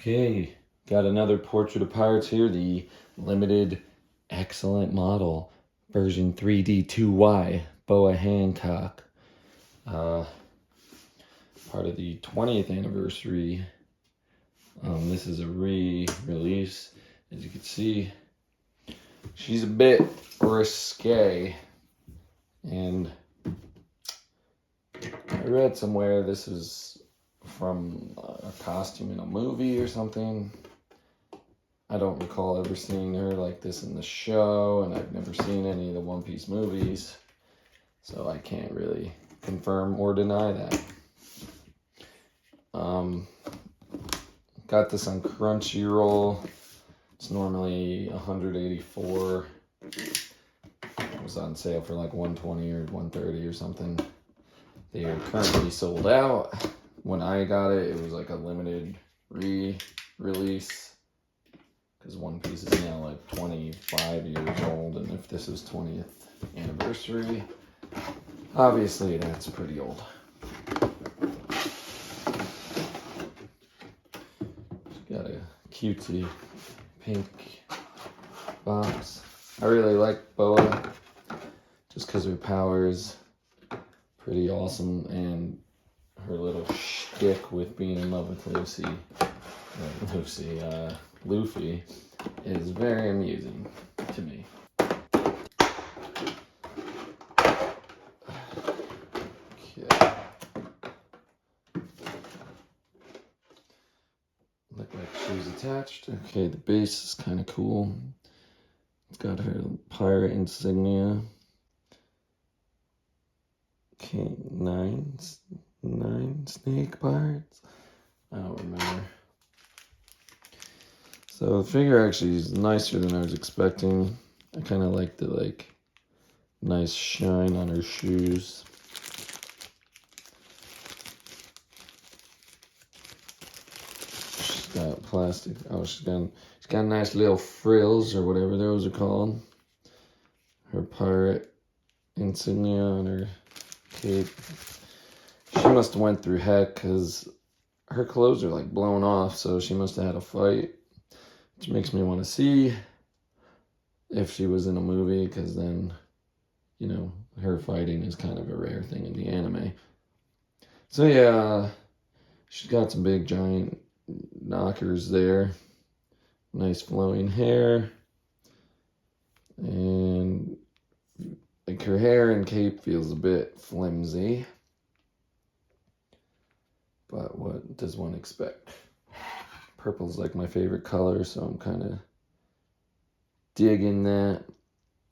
Okay, got another portrait of pirates here, the limited excellent model version 3D2Y Boa Hancock. Part of the 20th anniversary. This is a re-release. As you can see, she's a bit risque, and I read somewhere this is from a costume in a movie or something. I don't recall ever seeing her like this in the show, and I've never seen any of the One Piece movies, so I can't really confirm or deny that. Got this on Crunchyroll. It's normally $184. It was on sale for like $120 or $130 or something. They are currently sold out. When I got it, it was like a limited re-release, because One Piece is now like 25 years old, and if this is 20th anniversary, obviously that's pretty old. She's got a cutesy pink box. I really like Boa, just because her power is pretty awesome, and her little shtick with being in love with Luffy is very amusing to me. Okay. Look like she's attached. Okay, the base is kind of cool. It's got her pirate insignia. Okay, nine snake pirates. I don't remember. So the figure actually is nicer than I was expecting. I kind of like the nice shine on her shoes. She's got plastic. Oh, she's got nice little frills or whatever those are called. Her pirate insignia on her cape. She must have went through heck, because her clothes are like blown off, so she must have had a fight, which makes me want to see if she was in a movie, because then, you know, her fighting is kind of a rare thing in the anime. So yeah, she's got some big giant knockers there, nice flowing hair, and like her hair and cape feels a bit flimsy. But what does one expect? Purple's like my favorite color, so I'm kind of digging that.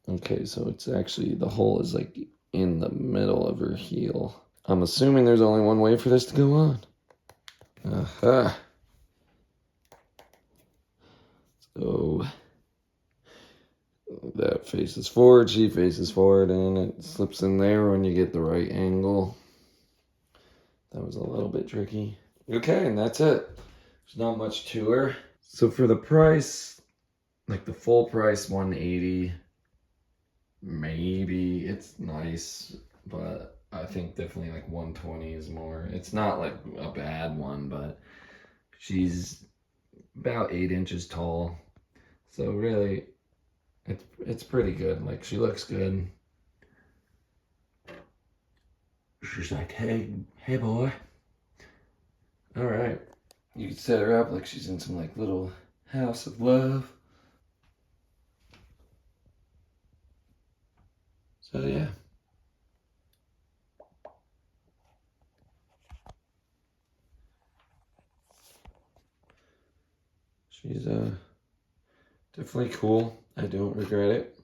Okay, so it's actually, the hole is like in the middle of her heel. I'm assuming there's only one way for this to go on. Aha. So that faces forward, she faces forward, and it slips in there when you get the right angle. That was a little bit tricky. Okay, and that's it. There's not much to her. So for the price, like the full price, $180, maybe. It's nice, but I think definitely like $120 is more. It's not like a bad one, but she's about 8 inches tall. So really, it's pretty good. Like, she looks good. She's like, hey boy. All right. You can set her up like she's in some like little house of love. So yeah. She's definitely cool. I don't regret it.